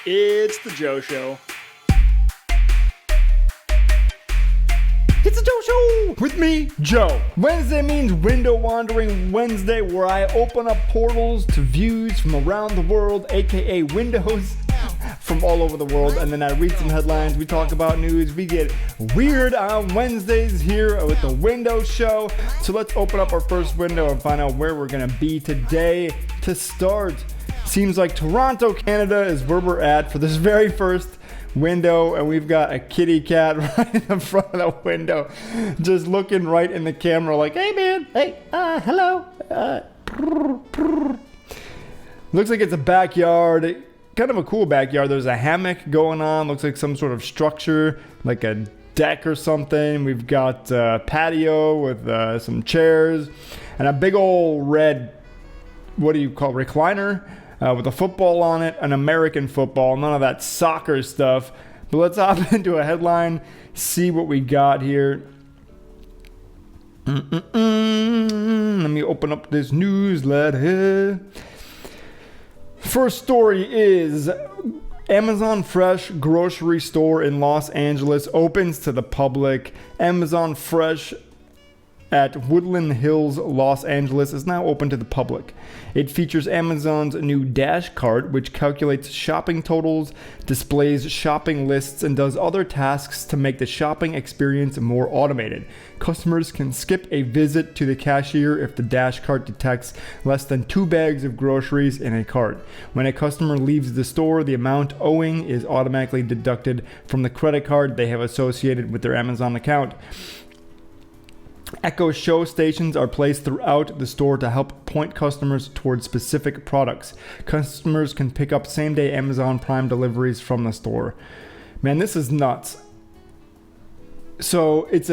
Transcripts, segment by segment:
It's the Joe Show. It's the Joe Show with me, Joe. Wednesday means Window Wandering Wednesday, where I open up portals to views from around the world, aka windows from all over the world, and then I read some headlines, we talk about news, we get weird on Wednesdays here with the Window Show. So let's open up our first window and find out where we're gonna be today. To start, seems like Toronto, Canada is where we're at for this very first window, and we've got a kitty cat right in the front of the window, just looking right in the camera like, hey man, hey, hello. Looks like it's a backyard, kind of a cool backyard. There's a hammock going on, looks like some sort of structure, like a deck or something. We've got a patio with some chairs and a big old red, what do you call, recliner with a football on it, an American football, none of that soccer stuff. But let's hop into a headline, see what we got here. Let me open up this newsletter. First story is Amazon Fresh grocery store in Los Angeles opens to the public. Amazon Fresh at Woodland Hills, Los Angeles is now open to the public. It features Amazon's new Dash Cart, which calculates shopping totals, displays shopping lists, and does other tasks to make the shopping experience more automated. Customers can skip a visit to the cashier if the Dash Cart detects less than 2 bags of groceries in a cart. When a customer leaves the store, the amount owing is automatically deducted from the credit card they have associated with their Amazon account. Echo show stations are placed throughout the store to help point customers towards specific products. Customers can pick up same-day Amazon Prime deliveries from the store. Man, this is nuts. So it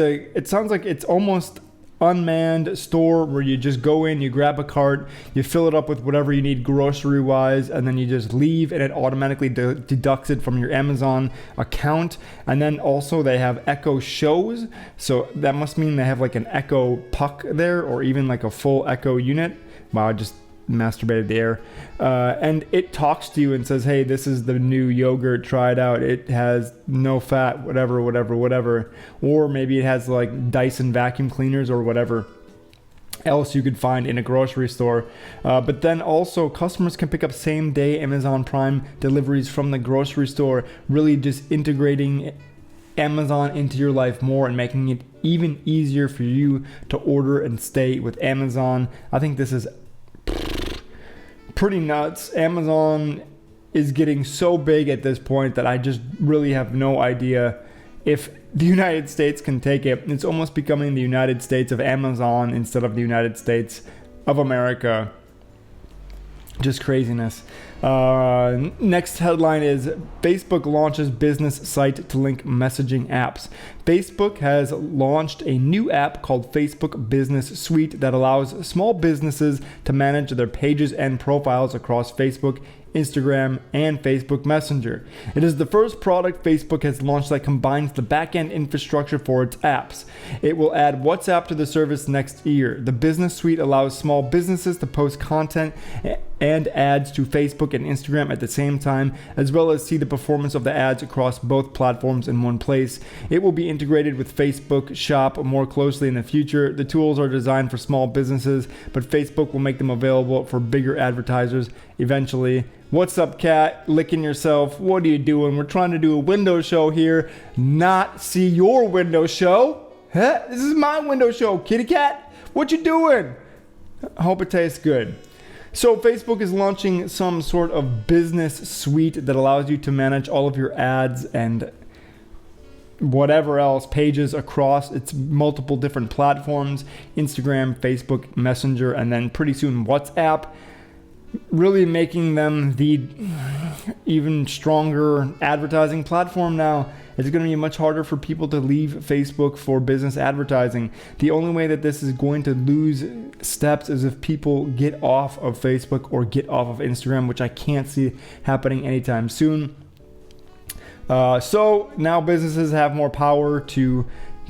sounds like it's almost unmanned store where you just go in, you grab a cart, you fill it up with whatever you need grocery wise, and then you just leave and it automatically deducts it from your Amazon account. And then also they have Echo shows, so that must mean they have like an Echo puck there, or even like a full Echo unit. Wow, I just masturbated the air. And it talks to you and says, hey, this is the new yogurt, try it out, it has no fat, whatever. Or maybe it has like Dyson vacuum cleaners or whatever else you could find in a grocery store. But then also customers can pick up same day Amazon Prime deliveries from the grocery store, really just integrating Amazon into your life more and making it even easier for you to order and stay with Amazon. I think this is pretty nuts. Amazon is getting so big at this point that I just really have no idea if the United States can take it. It's almost becoming the United States of Amazon instead of the United States of America. Just craziness. Next headline is Facebook launches business site to link messaging apps. Facebook has launched a new app called Facebook Business Suite that allows small businesses to manage their pages and profiles across Facebook, Instagram, and Facebook Messenger. It is the first product Facebook has launched that combines the back-end infrastructure for its apps. It will add WhatsApp to the service next year. The Business Suite allows small businesses to post content and ads to Facebook and Instagram at the same time, as well as see the performance of the ads across both platforms in one place. It will be integrated with Facebook Shop more closely in the future. The tools are designed for small businesses, but Facebook will make them available for bigger advertisers eventually. What's up, cat? Licking yourself. What are you doing? We're trying to do a window show here, not see your window show. Huh? This is my window show, kitty cat. What you doing? I hope it tastes good. So Facebook is launching some sort of business suite that allows you to manage all of your ads and whatever else, pages across its multiple different platforms, Instagram, Facebook, Messenger, and then pretty soon WhatsApp, really making them the even stronger advertising platform now. It's going to be much harder for people to leave Facebook for business advertising. The only way that this is going to lose steps is if people get off of Facebook or get off of Instagram, which I can't see happening anytime soon. So now businesses have more power to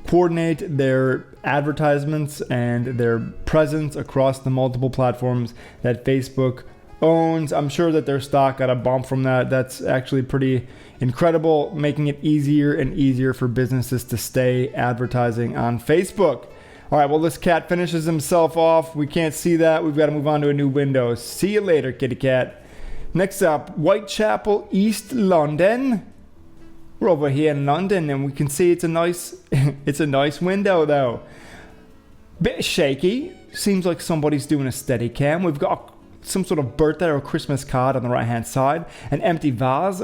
coordinate their advertisements and their presence across the multiple platforms that Facebook owns. I'm sure that their stock got a bump from that. That's actually pretty incredible, making it easier and easier for businesses to stay advertising on Facebook. All right, well, this cat finishes himself off. We can't see that. We've got to move on to a new window. See you later, kitty cat. Next up, Whitechapel, East London. We're over here in London, and we can see it's a nice window, though. Bit shaky. Seems like somebody's doing a steady cam. We've got some sort of birthday or Christmas card on the right-hand side. An empty vase.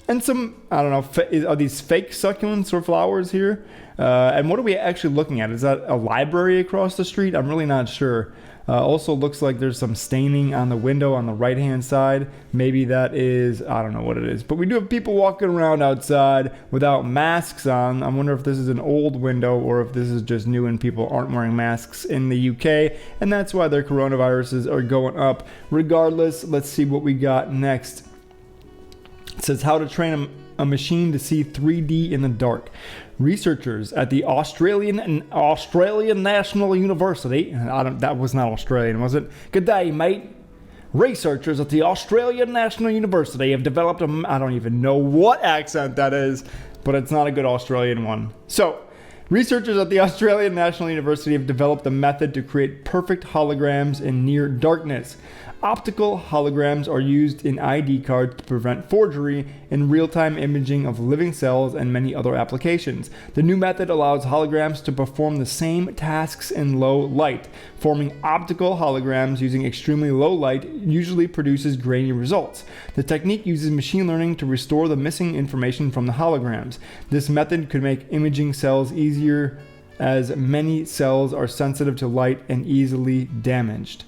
And some, I don't know, are these fake succulents or flowers here? And what are we actually looking at? Is that a library across the street? I'm really not sure. Also looks like there's some staining on the window on the right-hand side. Maybe that is, I don't know what it is. But we do have people walking around outside without masks on. I wonder if this is an old window or if this is just new and people aren't wearing masks in the UK. And that's why their coronaviruses are going up. Regardless, let's see what we got next. It says how to train a machine to see 3D in the dark. Researchers at the Australian National University, that was not Australian, was it? Good day, mate. Researchers at the Australian National University have developed I don't even know what accent that is, but it's not a good Australian one. So, researchers at the Australian National University have developed a method to create perfect holograms in near darkness. Optical holograms are used in ID cards to prevent forgery and real-time imaging of living cells and many other applications. The new method allows holograms to perform the same tasks in low light. Forming optical holograms using extremely low light usually produces grainy results. The technique uses machine learning to restore the missing information from the holograms. This method could make imaging cells easier as many cells are sensitive to light and easily damaged.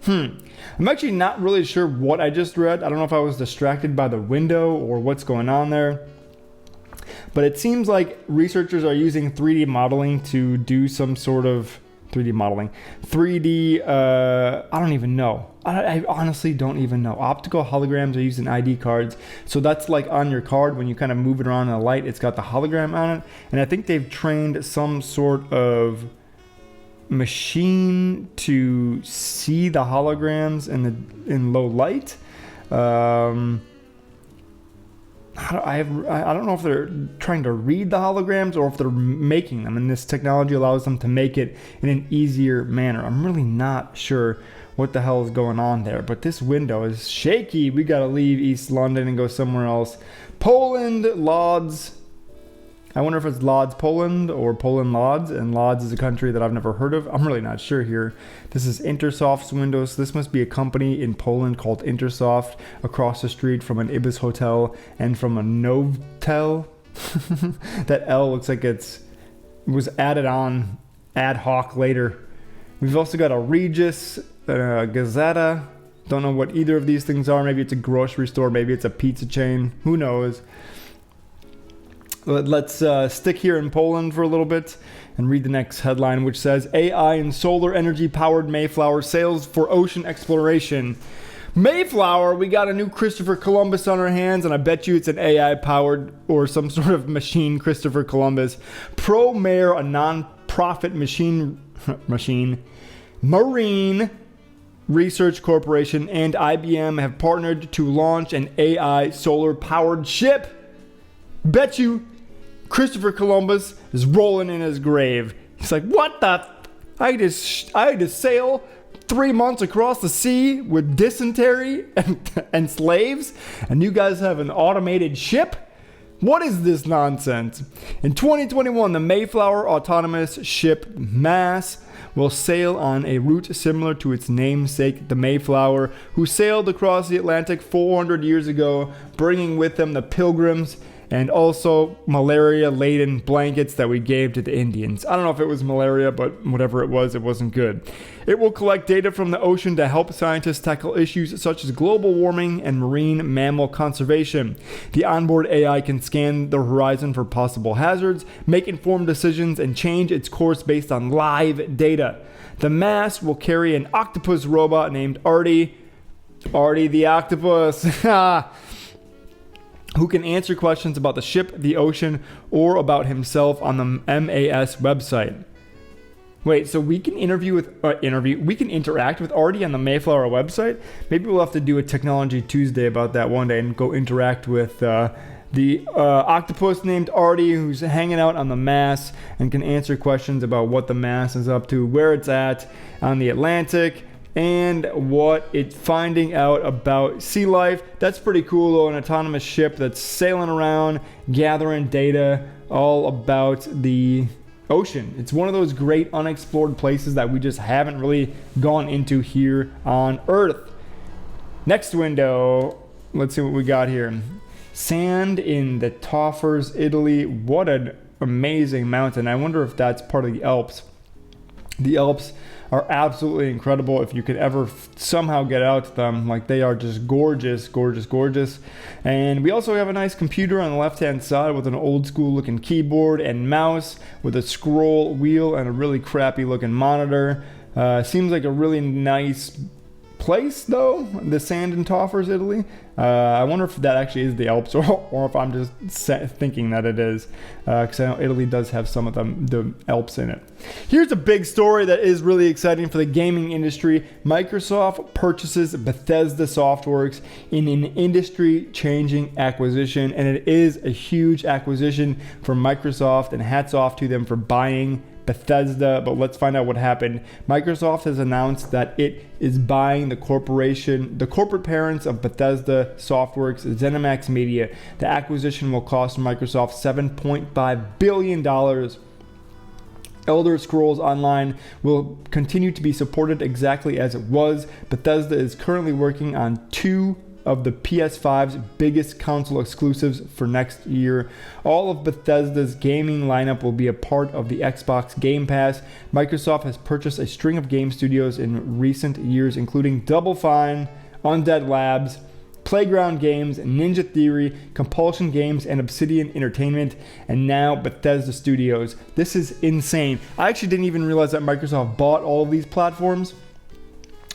I'm actually not really sure what I just read. I don't know if I was distracted by the window or what's going on there. But it seems like researchers are using 3D modeling to do some sort of 3D modeling. 3D, I don't even know. I honestly don't even know. Optical holograms are used in ID cards. So that's like on your card when you kind of move it around in the light, it's got the hologram on it. And I think they've trained some sort of machine to see the holograms in low light. I don't know if they're trying to read the holograms or if they're making them, and this technology allows them to make it in an easier manner. I'm really not sure what the hell is going on there, but this window is shaky. We gotta leave East London and go somewhere else. Poland, Lauds. I wonder if it's Lauds, Poland, or Poland, Lauds, and Lauds is a country that I've never heard of. I'm really not sure here. This is Intersoft's windows. This must be a company in Poland called Intersoft, across the street from an Ibis hotel and from a Novtel. That L looks like it was added on ad hoc later. We've also got a Regis, Gazzetta. Don't know what either of these things are. Maybe it's a grocery store. Maybe it's a pizza chain. Who knows? Let's stick here in Poland for a little bit and read the next headline, which says AI and solar energy powered Mayflower sails for ocean exploration. Mayflower, we got a new Christopher Columbus on our hands, and I bet you it's an AI powered or some sort of machine Christopher Columbus. ProMare, a non-profit marine research corporation, and IBM have partnered to launch an AI solar powered ship. Bet you Christopher Columbus is rolling in his grave. He's like, what the? I had to sail 3 months across the sea with dysentery and slaves, and you guys have an automated ship? What is this nonsense? In 2021, the Mayflower autonomous ship MASS will sail on a route similar to its namesake, the Mayflower, who sailed across the Atlantic 400 years ago, bringing with them the Pilgrims and also malaria-laden blankets that we gave to the Indians. I don't know if it was malaria, but whatever it wasn't good. It will collect data from the ocean to help scientists tackle issues such as global warming and marine mammal conservation. The onboard AI can scan the horizon for possible hazards, make informed decisions, and change its course based on live data. The MASS will carry an octopus robot named Artie the octopus. Who can answer questions about the ship, the ocean, or about himself on the MAS website. Wait, so we can we can interact with Artie on the Mayflower website? Maybe we'll have to do a Technology Tuesday about that one day and go interact with the octopus named Artie, who's hanging out on the Mass and can answer questions about what the Mass is up to, where it's at on the Atlantic, and what it's finding out about sea life. That's pretty cool, though, an autonomous ship that's sailing around, gathering data all about the ocean. It's one of those great unexplored places that we just haven't really gone into here on Earth. Next window, let's see what we got here. Sand in the Taufers, Italy. What an amazing mountain. I wonder if that's part of the Alps. The Alps are absolutely incredible if you could ever somehow get out to them. Like, they are just gorgeous, gorgeous, gorgeous. And we also have a nice computer on the left-hand side with an old-school looking keyboard and mouse with a scroll wheel and a really crappy looking monitor. Seems like a really nice place, though, the Sand in Taufers, Italy. I wonder if that actually is the Alps, or if I'm just thinking that it is, because I know Italy does have some of the Alps in it. Here's a big story that is really exciting for the gaming industry. Microsoft purchases Bethesda Softworks in an industry-changing acquisition, and it is a huge acquisition for Microsoft, and hats off to them for buying Bethesda. But let's find out what happened. Microsoft has announced that it is buying the corporate parents of Bethesda Softworks, ZeniMax Media. The acquisition will cost Microsoft $7.5 billion. Elder Scrolls Online will continue to be supported exactly as it was. Bethesda is currently working on 2 of the PS5's biggest console exclusives for next year. All of Bethesda's gaming lineup will be a part of the Xbox Game Pass. Microsoft has purchased a string of game studios in recent years, including Double Fine, Undead Labs, Playground Games, Ninja Theory, Compulsion Games, and Obsidian Entertainment, and now Bethesda Studios. This is insane. I actually didn't even realize that Microsoft bought all of these platforms.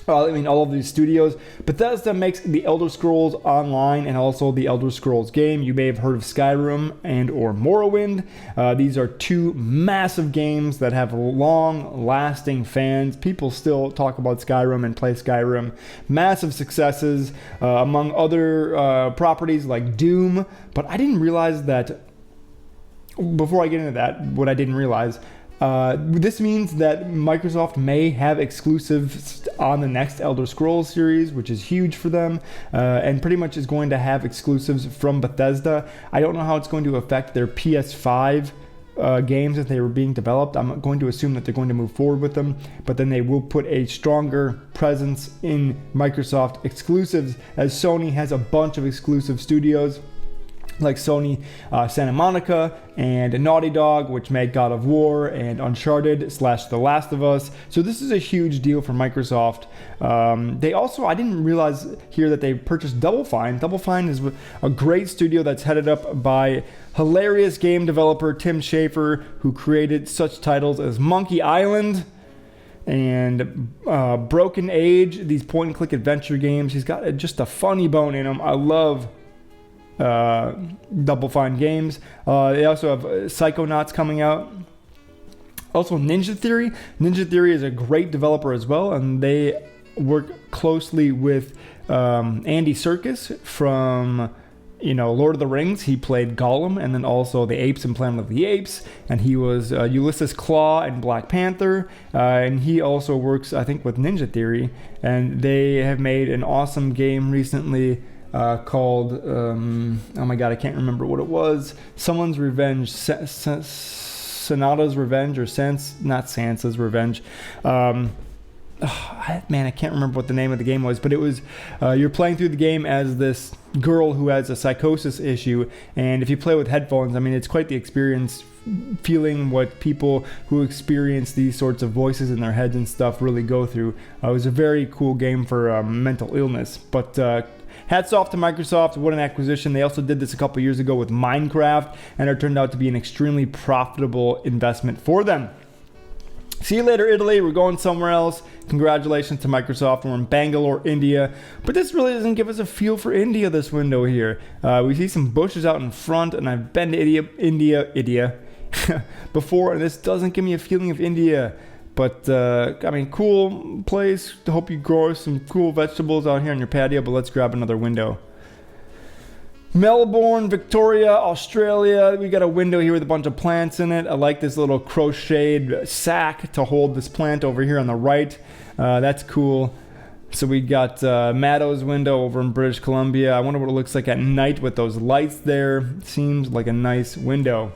All of these studios. Bethesda makes the Elder Scrolls Online and also the Elder Scrolls game. You may have heard of Skyrim and or Morrowind. These are 2 massive games that have long-lasting fans. People still talk about Skyrim and play Skyrim. Massive successes among other properties like Doom. But I didn't realize that, before I get into that, what I didn't realize, this means that Microsoft may have exclusives on the next Elder Scrolls series, which is huge for them, and pretty much is going to have exclusives from Bethesda. I don't know how it's going to affect their PS5 games that they were being developed. I'm going to assume that they're going to move forward with them, but then they will put a stronger presence in Microsoft exclusives, as Sony has a bunch of exclusive studios, like Sony Santa Monica and Naughty Dog, which made God of War and Uncharted / The Last of Us. So this is a huge deal for Microsoft. They also, I didn't realize here that they purchased Double Fine. Double Fine is a great studio that's headed up by hilarious game developer Tim Schafer, who created such titles as Monkey Island and Broken Age, these point-and-click adventure games. He's got just a funny bone in him. I love Double Fine games. They also have Psychonauts coming out. Also Ninja Theory. Ninja Theory is a great developer as well, and they work closely with Andy Serkis from Lord of the Rings. He played Gollum, and then also the apes in Planet of the Apes, and he was Ulysses Claw in Black Panther, and he also works, I think, with Ninja Theory, and they have made an awesome game recently called, oh my god, I can't remember what it was. Someone's Revenge, Sonata's Revenge, or not Sansa's Revenge. Man, I can't remember what the name of the game was, but it was, you're playing through the game as this girl who has a psychosis issue, and if you play with headphones, it's quite the experience, feeling what people who experience these sorts of voices in their heads and stuff really go through. It was a very cool game for mental illness, but hats off to Microsoft. What an acquisition. They also did this a couple years ago with Minecraft, and it turned out to be an extremely profitable investment for them. See you later, Italy. We're going somewhere else. Congratulations to Microsoft. We're in Bangalore, India. But this really doesn't give us a feel for India, this window here. We see some bushes out in front, and I've been to India before, and this doesn't give me a feeling of India. But, I mean, cool place. Hope you grow some cool vegetables out here on your patio, but let's grab another window. Melbourne, Victoria, Australia. We got a window here with a bunch of plants in it. I like this little crocheted sack to hold this plant over here on the right. That's cool. So we got Maddo's window over in British Columbia. I wonder what it looks like at night with those lights there. Seems like a nice window.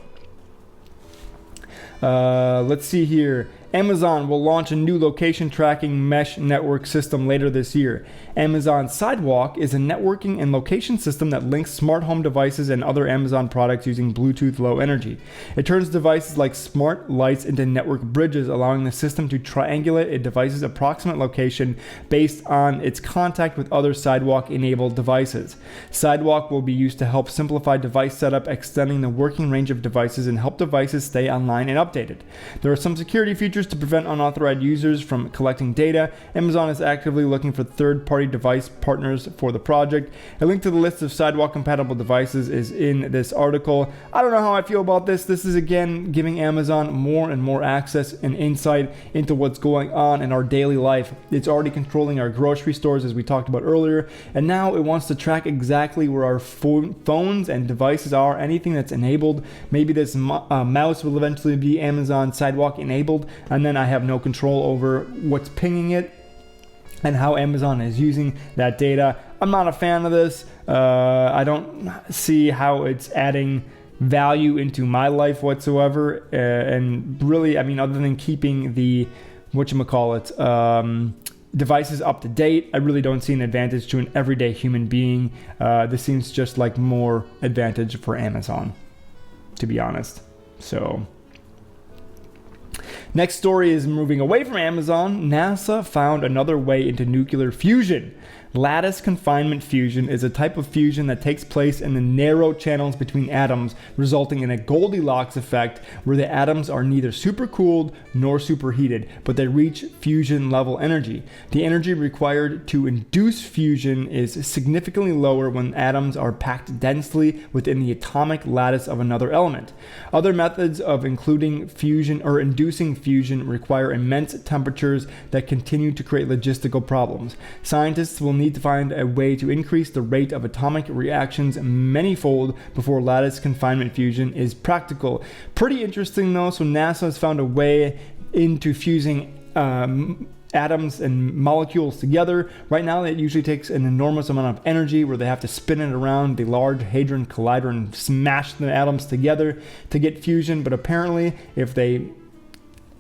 Let's see here. Amazon will launch a new location tracking mesh network system later this year. Amazon Sidewalk is a networking and location system that links smart home devices and other Amazon products using Bluetooth Low Energy. It turns devices like smart lights into network bridges, allowing the system to triangulate a device's approximate location based on its contact with other Sidewalk-enabled devices. Sidewalk will be used to help simplify device setup, extending the working range of devices and help devices stay online and updated. There are some security features to prevent unauthorized users from collecting data. Amazon is actively looking for third-party device partners for the project. A link to the list of Sidewalk-compatible devices is in this article. I don't know how I feel about this. This is, again, giving Amazon more and more access and insight into what's going on in our daily life. It's already controlling our grocery stores, as we talked about earlier, and now it wants to track exactly where our phones and devices are, anything that's enabled. Maybe this mouse will eventually be Amazon Sidewalk enabled, and then I have no control over what's pinging it and how Amazon is using that data. I'm not a fan of this. I don't see how it's adding value into my life whatsoever. And really, I mean, other than keeping the, devices up to date, I really don't see an advantage to an everyday human being. This seems just like more advantage for Amazon, to be honest. So next story is moving away from Amazon. NASA found another way into nuclear fusion. Lattice confinement fusion is a type of fusion that takes place in the narrow channels between atoms, resulting in a Goldilocks effect where the atoms are neither supercooled nor superheated, but they reach fusion level energy. The energy required to induce fusion is significantly lower when atoms are packed densely within the atomic lattice of another element. Other methods of including fusion or inducing fusion require immense temperatures that continue to create logistical problems. Scientists will need to find a way to increase the rate of atomic reactions manyfold before lattice confinement fusion is practical. Pretty interesting though. So NASA has found a way into fusing atoms and molecules together. Right now it usually takes an enormous amount of energy where they have to spin it around the Large Hadron Collider and smash the atoms together to get fusion. But apparently if they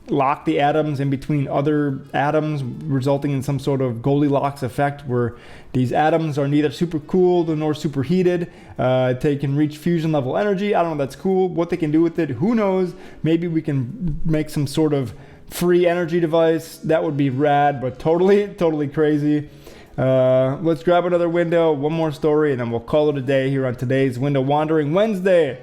lock the atoms in between other atoms, resulting in some sort of Goldilocks effect where these atoms are neither super cooled nor superheated. They can reach fusion level energy. I don't know, that's cool. What they can do with it, who knows? Maybe we can make some sort of free energy device. That would be rad, but totally crazy. Let's grab another window, one more story, and then we'll call it a day here on today's Window Wandering Wednesday.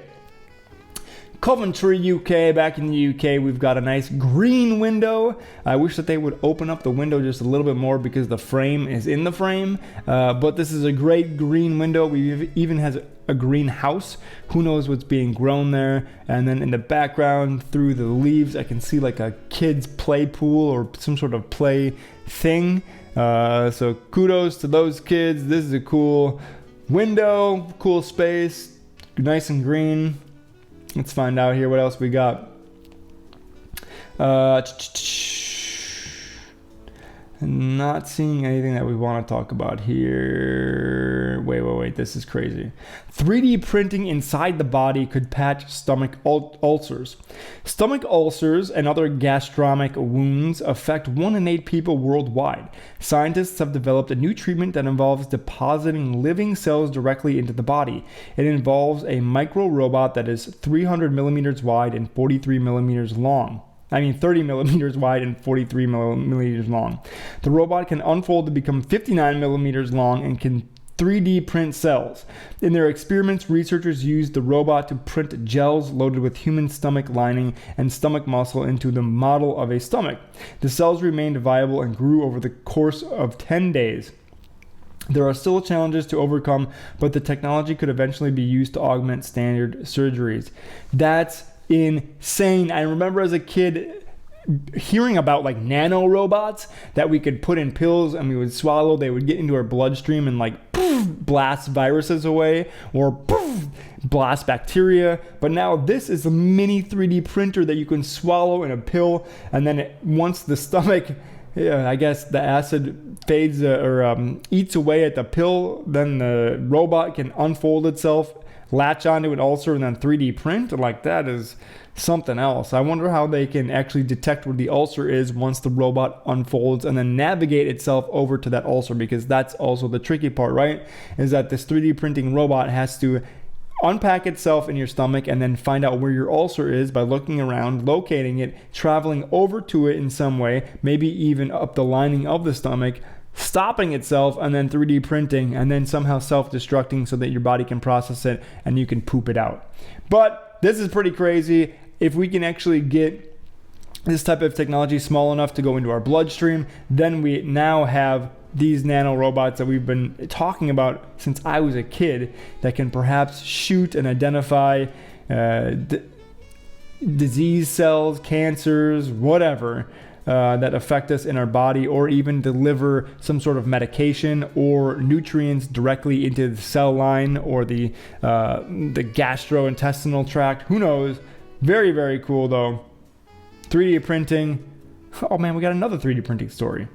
Coventry, UK. Back in the UK, we've got a nice green window. I wish that they would open up the window just a little bit more because the frame is in the frame. But this is a great green window. We even has a greenhouse. Who knows what's being grown there? And then in the background, through the leaves, I can see like a kid's play pool or some sort of play thing. So kudos to those kids. This is a cool window, cool space, nice and green. Let's find out here what else we got. Not seeing anything that we want to talk about here. Wait. This is crazy. 3D printing inside the body could patch stomach ulcers. Stomach ulcers and other gastronomic wounds affect 1 in 8 people worldwide. Scientists have developed a new treatment that involves depositing living cells directly into the body. It involves a micro robot that is 300 millimeters wide and 43 millimeters long. 30 millimeters wide and 43 millimeters long. The robot can unfold to become 59 millimeters long and can 3D print cells. In their experiments, researchers used the robot to print gels loaded with human stomach lining and stomach muscle into the model of a stomach. The cells remained viable and grew over the course of 10 days. There are still challenges to overcome, but the technology could eventually be used to augment standard surgeries. That's insane. I remember as a kid hearing about like nano robots that we could put in pills and we would swallow. They would get into our bloodstream and like poof, blast viruses away, or poof, blast bacteria. But now this is a mini 3D printer that you can swallow in a pill, and then once the stomach, I guess the acid fades or eats away at the pill, then the robot can unfold itself, latch onto an ulcer, and then 3D print. Like, that is something else. I wonder how they can actually detect where the ulcer is once the robot unfolds and then navigate itself over to that ulcer, because that's also the tricky part, right? Is that this 3D printing robot has to unpack itself in your stomach and then find out where your ulcer is by looking around, locating it, traveling over to it in some way, maybe even up the lining of the stomach, stopping itself, and then 3D printing, and then somehow self-destructing so that your body can process it and you can poop it out. But this is pretty crazy. If we can actually get this type of technology small enough to go into our bloodstream, then we now have these nano robots that we've been talking about since I was a kid that can perhaps shoot and identify disease cells, cancers, whatever, that affect us in our body, or even deliver some sort of medication or nutrients directly into the cell line or the gastrointestinal tract. Who knows? Very, very cool though. 3D printing. Oh man, we got another 3D printing story.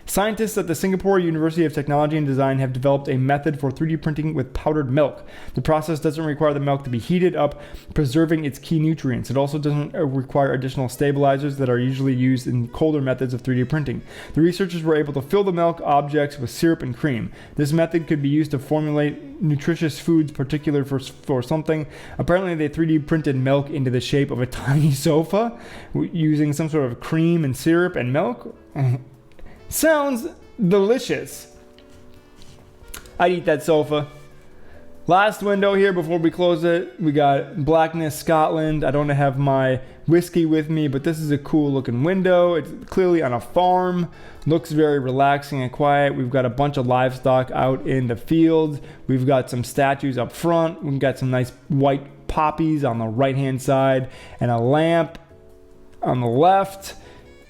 Scientists at the Singapore University of Technology and Design have developed a method for 3D printing with powdered milk. The process doesn't require the milk to be heated up, preserving its key nutrients. It also doesn't require additional stabilizers that are usually used in colder methods of 3D printing. The researchers were able to fill the milk objects with syrup and cream. This method could be used to formulate nutritious foods, particular for something. Apparently, they 3D printed milk into the shape of a tiny sofa using some sort of cream and syrup and milk. Sounds delicious. I'd eat that sofa. Last window here before we close it. We got Blackness, Scotland. I don't have my whiskey with me, but this is a cool looking window. It's clearly on a farm. Looks very relaxing and quiet. We've got a bunch of livestock out in the fields. We've got some statues up front. We've got some nice white poppies on the right hand side and a lamp on the left.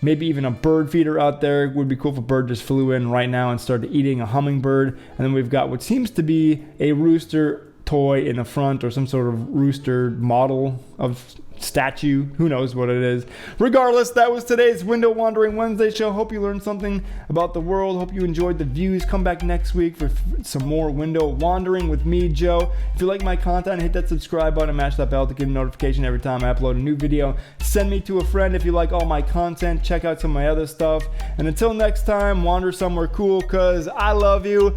Maybe even a bird feeder out there. It would be cool if a bird just flew in right now and started eating a hummingbird. And then we've got what seems to be a rooster toy in the front, or some sort of rooster model of statue. Who knows what it is. Regardless, that was today's Window Wandering Wednesday show. Hope you learned something about the world. Hope you enjoyed the views. Come back next week for some more window wandering with me, Joe. If you like my content, hit that subscribe button and mash that bell to get a notification every time I upload a new video. Send me to a friend if you like all my content. Check out some of my other stuff. And until next time, wander somewhere cool, cause I love you.